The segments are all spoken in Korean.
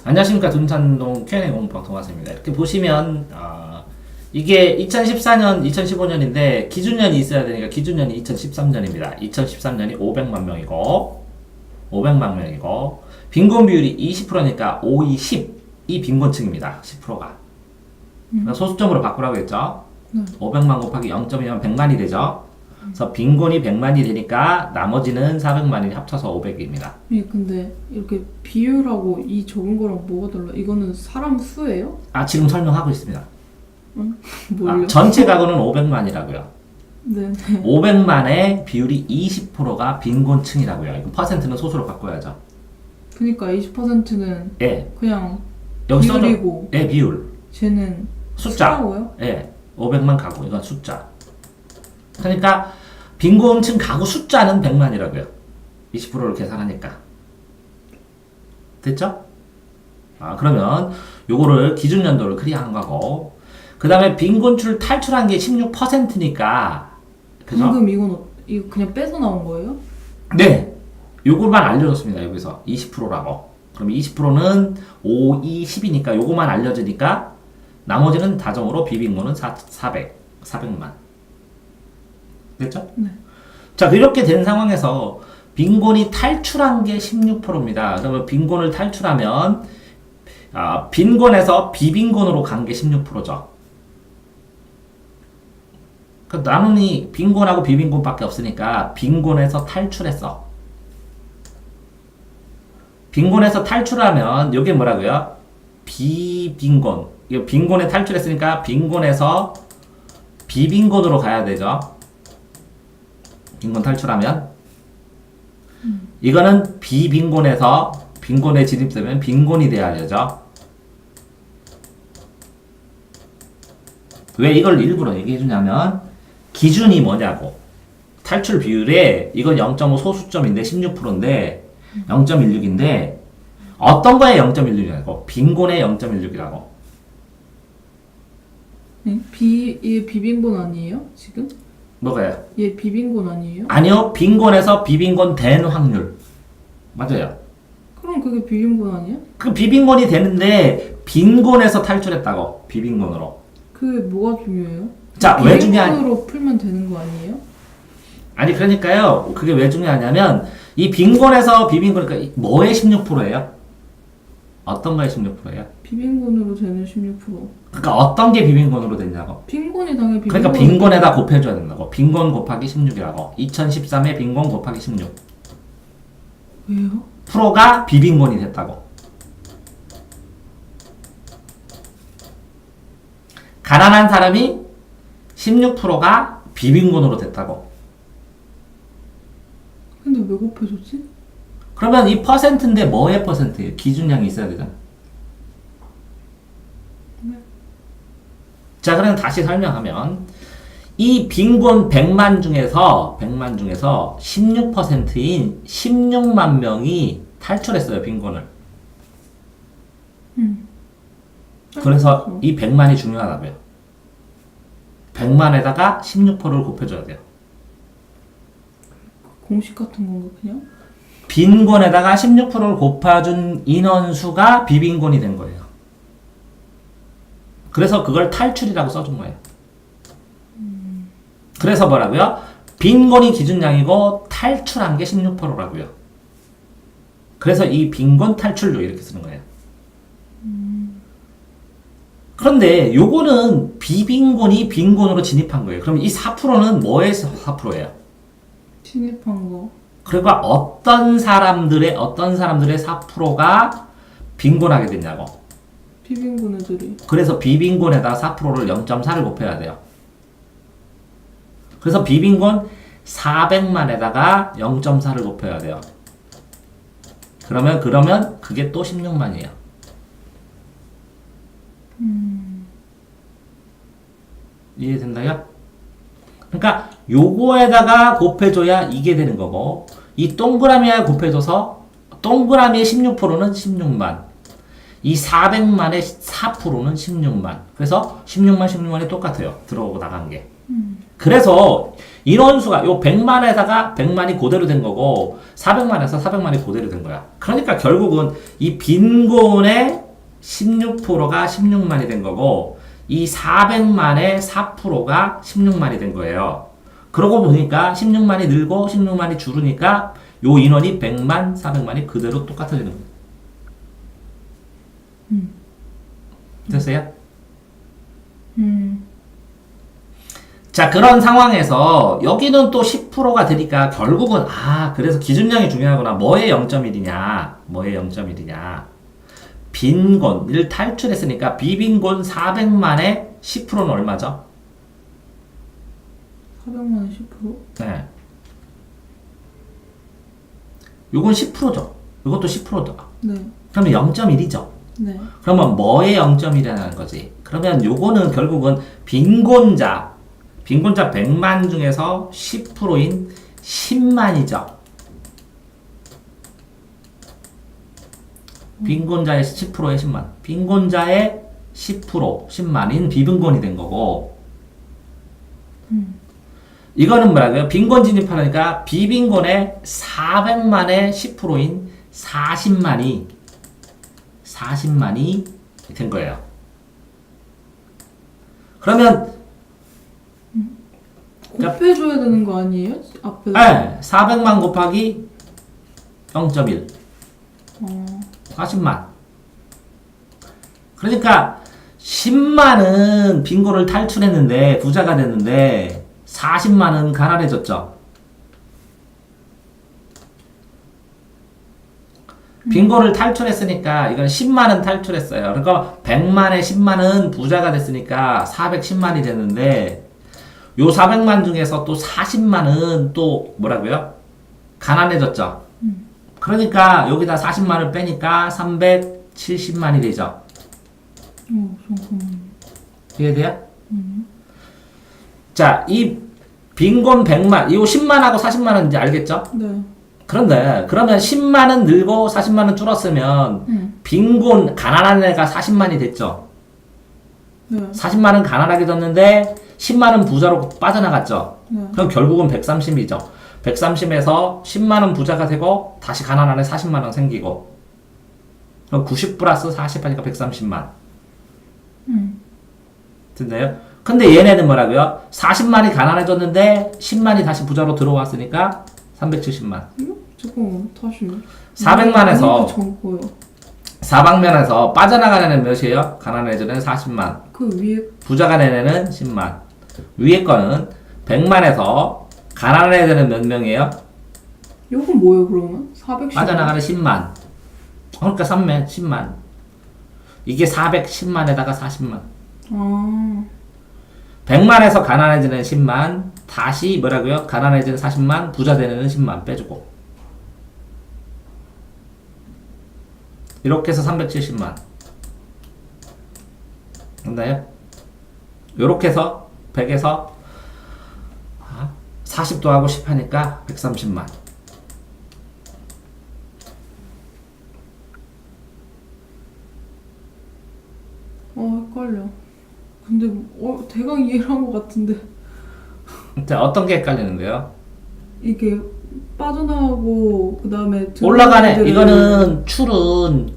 안녕하십니까. 둔산동 Q&A 공부방송 왔습니다. 이렇게 보시면 이게 2014년, 2015년인데 기준년이 있어야 되니까 기준년이 2013년입니다. 2013년이 500만 명이고 빈곤 비율이 20%니까 5, 2, 10 이 빈곤층입니다. 10%가. 그러니까 소수점으로 바꾸라고 했죠. 500만 곱하기 0.2면 100만이 되죠. 그래서 빈곤이 100만이 되니까 나머지는 400만이 합쳐서 500입니다. 예, 근데 이렇게 비율하고 이 적은 거랑 뭐가 달라? 이거는 사람 수예요? 지금 설명하고 있습니다. 뭘요? 전체 가구는 500만이라고요. 네. 500만의 비율이 20%가 빈곤층이라고요. 이거 퍼센트는 소수로 바꿔야죠. 그러니까 20%는 예. 그냥 여기 비율이고 예, 비율. 쟤는 숫자. 수라고요? 예. 500만 가구. 이건 숫자. 그러니까 빈곤층 가구 숫자는 100만이라고요. 20%를 계산하니까. 됐죠? 그러면 요거를 기준 연도를 클리어한 거고 그 다음에 빈곤층을 탈출한 게 16%니까 그죠? 방금 이거 그냥 빼서 나온 거예요? 네. 요것만 알려줬습니다. 여기서 20%라고. 그럼 20%는 5, 2, 10이니까 요것만 알려주니까 나머지는 다정으로 비빈곤은 400만. 됐죠? 네. 자, 이렇게 된 상황에서 빈곤이 탈출한 게 16%입니다. 그러면 빈곤을 탈출하면 빈곤에서 비빈곤으로 간 게 16%죠. 그 나눈이 빈곤하고 비빈곤밖에 없으니까 빈곤에서 탈출했어. 빈곤에서 탈출하면 이게 뭐라고요? 비빈곤. 이거 빈곤에 탈출했으니까 빈곤에서 비빈곤으로 가야 되죠. 빈곤 탈출하면 이거는 비빈곤에서 빈곤에 진입되면 빈곤이 돼야 되죠. 왜 이걸 일부러 얘기해 주냐면 기준이 뭐냐고. 탈출 비율에 이건 0.5 소수점인데 16%인데 0.16인데 어떤 거에 0.16이라고? 빈곤에 0.16이라고. 네? 얘 비빈곤 아니에요? 지금? 뭐가요? 얘 비빈곤 아니에요? 아니요. 빈곤에서 비빈곤 된 확률. 맞아요. 그럼 그게 비빈곤 아니야? 그 비빈곤이 되는데 빈곤에서 탈출했다고. 비빈곤으로. 그게 뭐가 중요해요? 자, 왜 중요하냐? 비빈곤으로 풀면 되는 거 아니에요? 아니 그러니까요. 그게 왜 중요하냐면 이 빈곤에서 비빈곤 그러니까 뭐의 16%예요? 어떤 거의 16%예요? 비빈곤으로 되는 16%. 그러니까 어떤 게 비빈곤으로 됐냐고. 빈곤이 당연히 비빈곤. 그러니까 빈곤에다 곱해줘야 된다고. 빈곤 곱하기 16이라고. 2013에 빈곤 곱하기 16. 왜요? 프로가 비빈곤이 됐다고. 가난한 사람이 16%가 비빈곤으로 됐다고. 근데 왜 곱해줬지? 그러면 이 퍼센트인데 뭐의 퍼센트예요? 기준량이 있어야 되잖아. 자, 그럼 다시 설명하면 이 빈곤 100만 중에서 16%인 16만 명이 탈출했어요, 빈곤을. 그래서 이 100만이 중요하다고요. 100만에다가 16%를 곱해줘야 돼요. 공식 같은 건가 그냥? 빈곤에다가 16%를 곱해준 인원수가 비빈곤이 된 거예요. 그래서 그걸 탈출이라고 써준 거예요. 그래서 뭐라고요? 빈곤이 기준량이고 탈출한 게 16%라고요. 그래서 이 빈곤 탈출료 이렇게 쓰는 거예요. 그런데 요거는 비빈곤이 빈곤으로 진입한 거예요. 그럼 이 4%는 뭐의 4%예요? 진입한 거. 그러니까 어떤 사람들의 4%가 빈곤하게 됐냐고. 비빈곤 애들이. 그래서 비빈곤에다 4%를 0.4를 곱해야 돼요. 그래서 비빈곤 400만에다가 0.4를 곱해야 돼요. 그러면 그게 또 16만이에요. 이해된다요? 그러니까 요거에다가 곱해줘야 이게 되는 거고 이 동그라미에 곱해줘서 동그라미의 16%는 16만 이 400만의 4%는 16만 그래서 16만 16만이 똑같아요. 들어오고 나간 게 그래서 인원수가 요 100만에다가 100만이 그대로 된 거고 400만에서 400만이 그대로 된 거야. 그러니까 결국은 이 빈곤의 16%가 16만이 된 거고 이 400만의 4%가 16만이 된 거예요. 그러고 보니까 16만이 늘고 16만이 줄으니까 요 인원이 100만, 400만이 그대로 똑같아지는 거예요. 됐어요? 자, 그런 상황에서 여기는 또 10%가 되니까 결국은 그래서 기준량이 중요하구나. 뭐의 0.1이냐? 뭐의 0.1이냐? 빈곤을 탈출했으니까 비빈곤 400만의 10%는 얼마죠? 400만에 10%? 네. 요건 10%죠. 이것도 10%죠. 네. 그러면 0.1이죠. 네. 그러면 뭐의 0.1이라는 거지? 그러면 요거는 결국은 빈곤자 100만 중에서 10%인 10만이죠. 빈곤자의 10%의 10만. 빈곤자의 10%, 10만인 비빈곤이 된 거고. 이거는 뭐라고요? 빈곤 진입하니까 비빈곤의 400만의 10%인 40만이 된 거예요. 그러면 곱해줘야 되는 거 아니에요? 앞에. 네, 400만 곱하기 0.1 어. 40만. 그러니까 10만은 빈곤을 탈출했는데 부자가 됐는데 40만은 가난해졌죠. 빈곤을 탈출했으니까 이건 10만은 탈출했어요. 그러니까 100만에 10만은 부자가 됐으니까 410만이 됐는데 요 400만 중에서 또 40만은 또 뭐라고요? 가난해졌죠. 그러니까 여기다 40만을 빼니까 370만이 되죠. 잠깐만. 이해돼요? 자, 이 빈곤 100만, 이 10만하고 40만은 이제 알겠죠? 네. 그런데 그러면 10만은 늘고 40만은 줄었으면 빈곤 가난한 애가 40만이 됐죠. 네. 40만은 가난하게 됐는데 10만은 부자로 빠져나갔죠. 네. 그럼 결국은 130이죠. 130에서 10만원 부자가 되고 다시 가난한 애 40만원 생기고 그럼 90 플러스 40 하니까 130만. 됐나요? 근데 얘네는 뭐라고요? 40만이 가난해졌는데 10만이 다시 부자로 들어왔으니까 370만. 잠깐만 다시. 400만에서 적고요. 4방면에서 빠져나가는 애는 몇이에요? 가난해지는 애는 40만. 그 위에 부자가 된 애는 10만. 위에 거는 100만에서 가난해지는 애는 몇 명이에요? 요건 뭐예요 그러면? 410. 빠져나가는 10만. 그러니까 3만, 10만. 이게 410만에다가 40만. 아. 100만에서 가난해지는 10만. 다시 뭐라고요? 가난해지는 40만. 부자 되는 애는 10만 빼주고. 이렇게 해서 370만. 됐나요? 요렇게 해서 100에서 40도 하고 10 하니까 130만. 헷갈려. 근데 대강 이해를 한 것 같은데 자, 어떤 게 헷갈리는데요? 이게 빠져나가고 그 다음에 올라가네. 이거는 출은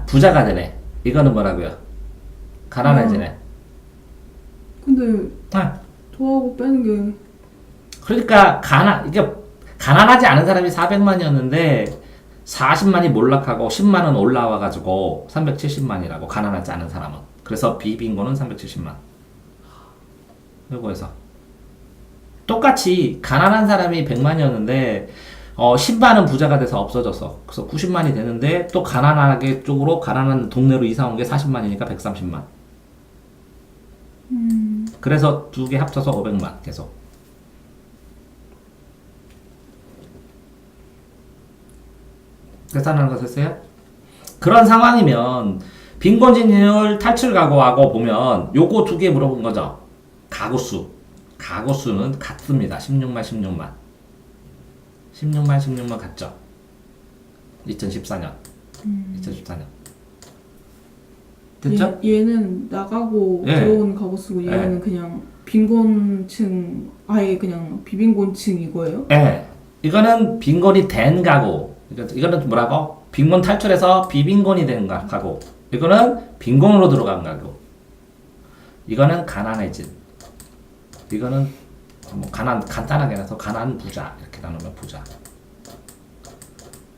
부자가 되네. 이거는 뭐라고요? 가난해지네. 근데 더하고 빼는 게 그러니까 이게 가난하지 않은 사람이 400만이었는데 40만이 몰락하고 10만은 올라와가지고 370만이라고 가난하지 않은 사람은. 그래서 비빈곤은 370만. 요거에서 똑같이 가난한 사람이 100만이었는데 10만은 부자가 돼서 없어졌어. 그래서 90만이 되는데 또 가난하게 쪽으로 가난한 동네로 이사 온 게 40만이니까 130만. 그래서 두 개 합쳐서 500만 계속. 계산하는 거 됐어요? 그런 상황이면 빈곤 진입 탈출 각오하고 보면 요거 두 개 물어본 거죠. 가구수는 같습니다. 16만 16만 같죠. 2014년. 됐죠? 얘는 나가고 예. 들어온 가구 쓰고 예. 얘는 그냥 빈곤층 아예 그냥 비빈곤층 이거예요? 예. 이거는 빈곤이 된 가구. 이거는 뭐라고? 빈곤 탈출해서 비빈곤이 된 가구. 이거는 빈곤으로 들어간 가구. 이거는 가난해진. 이거는 뭐 간단하게 해서 가난 부자 이렇게 나누면 부자.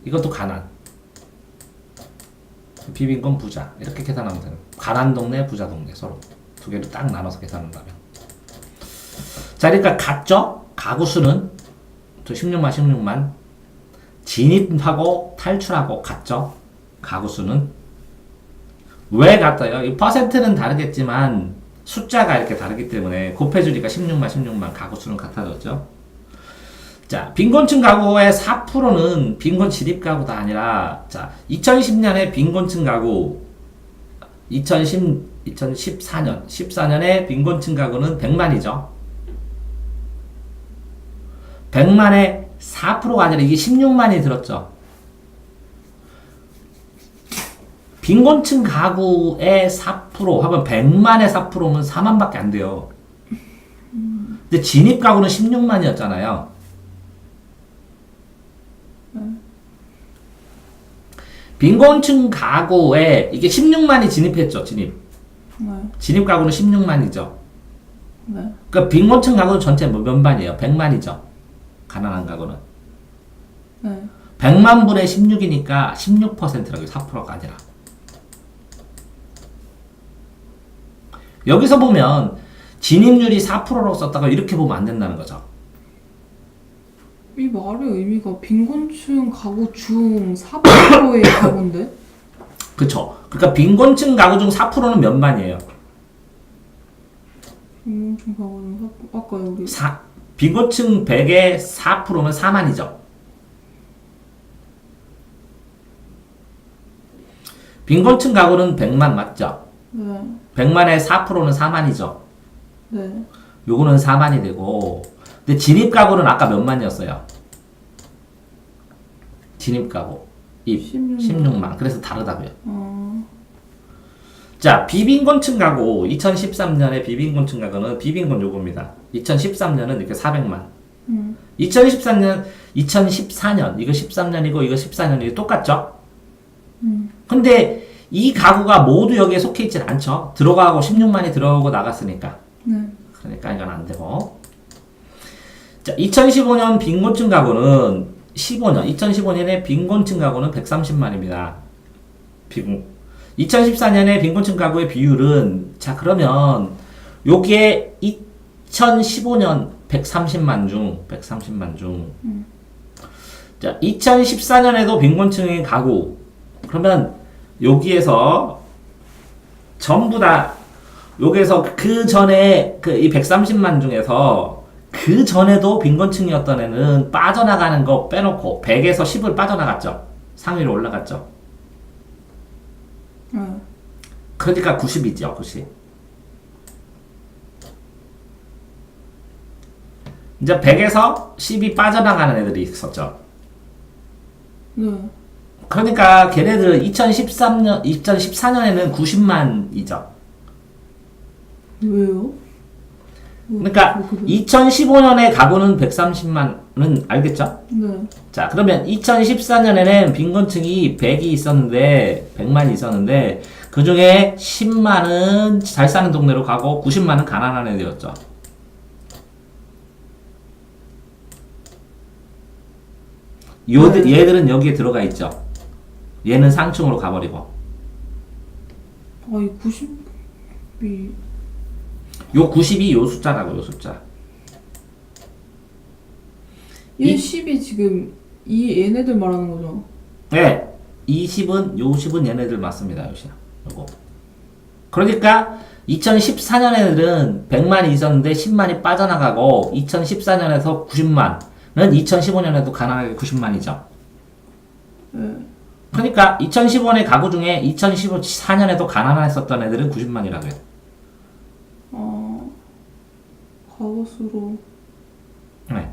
이것도 가난. 비빈곤 부자 이렇게 계산하면 되는. 가난 동네 부자 동네 서로 두 개를 딱 나눠서 계산한다면. 자, 그러니까 같죠? 가구 수는 또 16만 진입하고 탈출하고 같죠? 가구 수는 왜 같아요? 이 퍼센트는 다르겠지만 숫자가 이렇게 다르기 때문에 곱해주니까 16만 가구 수는 같아졌죠? 자, 빈곤층 가구의 4%는 빈곤 진입 가구가 아니라, 자, 2010년에 빈곤층 가구, 14년에 빈곤층 가구는 100만이죠. 100만에 4%가 아니라 이게 16만이 들었죠. 빈곤층 가구의 4% 하면 100만의 4%면 4만밖에 안 돼요. 근데 진입 가구는 16만이었잖아요. 빈곤층 가구에 이게 16만이 진입했죠, 진입. 네. 진입 가구는 16만이죠. 네. 그러니까 빈곤층 가구는 전체 몇 만이에요? 100만이죠. 가난한 가구는. 네. 100만 분의 16이니까 16%라고 4%가 아니라. 여기서 보면 진입률이 4%라고 썼다가 이렇게 보면 안 된다는 거죠. 이 말의 의미가 빈곤층 가구 중 4%의 가구인데? 그쵸. 그러니까 빈곤층 가구 중 4%는 몇 만이에요? 빈곤층 가구 중 4%, 아까 여기 빈곤층 100의 4%면 4만이죠. 빈곤층 가구는 100만 맞죠? 네. 100만의 4%는 4만이죠. 네. 요거는 4만이 되고, 근데 진입 가구는 아까 몇 만이었어요? 진입 가구 16만. 그래서 다르다고요. 자, 비빈곤층 가구 2013년에 비빈곤층 가구는 비빈곤 요겁니다. 2013년은 이렇게 400만. 2014년 이거 13년이고 이거 14년이고 똑같죠? 근데 이 가구가 모두 여기에 속해 있진 않죠. 들어가고 16만이 들어오고 나갔으니까. 네. 그러니까 이건 안 되고. 자, 2015년 빈곤층 가구는 2015년에 빈곤층 가구는 130만입니다. 2014년에 빈곤층 가구의 비율은, 자, 그러면 요게 2015년 130만 중 자, 2014년에도 빈곤층의 가구. 그러면 여기에서 전부 다 여기에서 그 전에 이 130만 중에서 그 전에도 빈곤층이었던 애는 빠져나가는 거 빼놓고 100에서 10을 빠져나갔죠. 상위로 올라갔죠. 그러니까 90이죠. 90. 이제 100에서 10이 빠져나가는 애들이 있었죠. 네. 그러니까 걔네들 2014년에는 90만이죠. 왜요? 그러니까 2015년에 가구는 130만은 알겠죠? 네. 자, 그러면 2014년에는 빈곤층이 100이 있었는데 100만이 있었는데 그 중에 10만은 잘 사는 동네로 가고 90만은 가난한 애들이었죠. 얘들은 여기에 들어가 있죠. 얘는 상층으로 가버리고. 이 90이 요 90이 요 숫자라고, 요 숫자. 얘 10이 지금 얘네들 말하는 거죠? 네. 20은, 요 10은 얘네들 맞습니다. 요거. 그러니까 2014년에는 100만이 있었는데 10만이 빠져나가고 2014년에서 90만은 2015년에도 가난하게 90만이죠. 네. 그러니까 2015년의 가구 중에 2014년에도 가난했었던 애들은 90만이라고 해요. 가구수로. 네.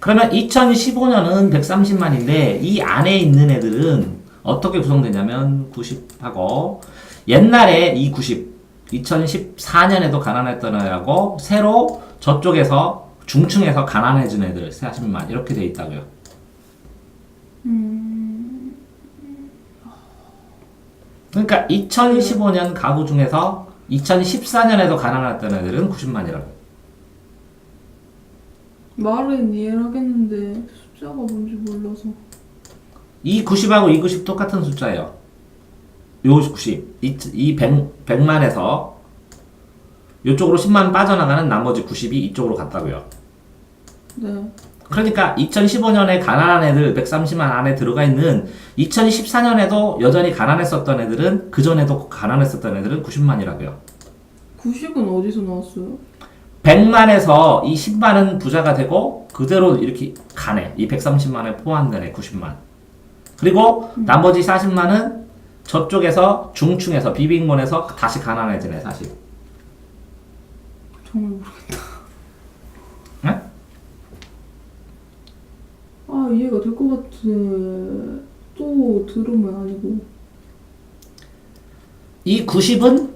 그러면 2015년은 130만인데 이 안에 있는 애들은 어떻게 구성되냐면 90하고 옛날에 이 90 2014년에도 가난했던 애라고 새로 저쪽에서 중층에서 가난해진 애들 40만 이렇게 돼 있다고요. 그러니까 2015년 가구 중에서 2014년에도 가난했던 애들은 90만이라고. 말은 이해를 하겠는데 숫자가 뭔지 몰라서. 이 90하고 이 90 똑같은 숫자예요. 요 90. 이 100만에서 이쪽으로 10만 빠져나가는 나머지 90이 이쪽으로 갔다고요. 네. 그러니까 2015년에 가난한 애들 130만 안에 들어가 있는 2014년에도 여전히 가난했었던 애들은 그 전에도 가난했었던 애들은 90만이라고요. 90은 어디서 나왔어요? 100만에서 이 10만은 부자가 되고 그대로 이렇게 가네. 이 130만에 포함되네 90만. 그리고 나머지 40만은 저쪽에서 중층에서 비빈곤에서 다시 가난해지네 사실. 정말 모르겠다. 응? 아 이해가 될 것 같아. 또 들으면 아니고. 이 90은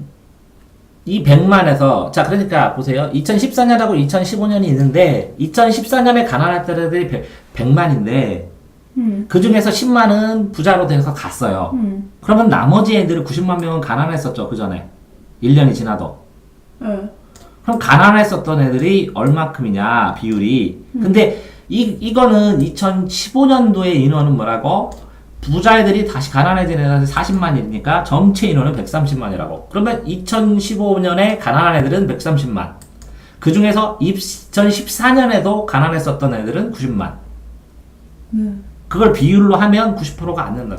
이 100만에서 자 그러니까 보세요. 2014년하고 2015년이 있는데 2014년에 가난했던 애들이 100만인데 그 중에서 10만은 부자로 돼서 갔어요. 그러면 나머지 애들은 90만 명은 가난했었죠. 그 전에 1년이 지나도. 네. 그럼 가난했었던 애들이 얼마큼이냐 비율이. 근데 이거는 2015년도의 인원은 뭐라고? 부자애들이 다시 가난해진 애들은 40만이니까 전체 인원은 130만이라고. 그러면 2015년에 가난한 애들은 130만. 그 중에서 2014년에도 가난했었던 애들은 90만. 네. 그걸 비율로 하면 90%가 안 된다.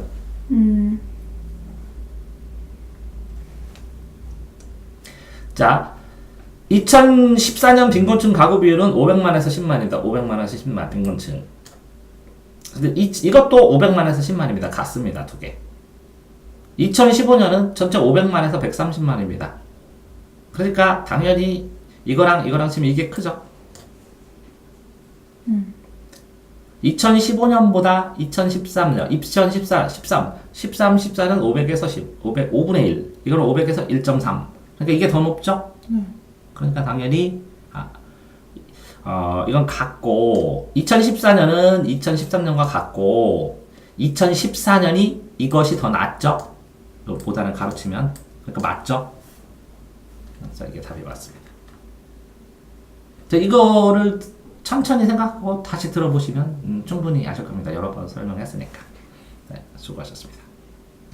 자, 2014년 빈곤층 가구 비율은 500만에서 10만입니다. 500만에서 10만 빈곤층. 근데 이것도 500만에서 10만입니다. 같습니다. 두 개. 2015년은 전체 500만에서 130만입니다. 그러니까 당연히 이거랑 치면 이게 크죠. 2015년보다 2013년, 13, 14는 500에서 10, 5분의 1. 이거는 500에서 1.3. 그러니까 이게 더 높죠? 그러니까 당연히, 이건 같고, 2014년은 2013년과 같고, 2014년이 이것이 더 낫죠? 보다는 가로치면. 그러니까 맞죠? 그래서 이게 답이 맞습니다. 자, 이거를 천천히 생각하고 다시 들어보시면 충분히 아실 겁니다. 여러 번 설명했으니까. 네, 수고하셨습니다.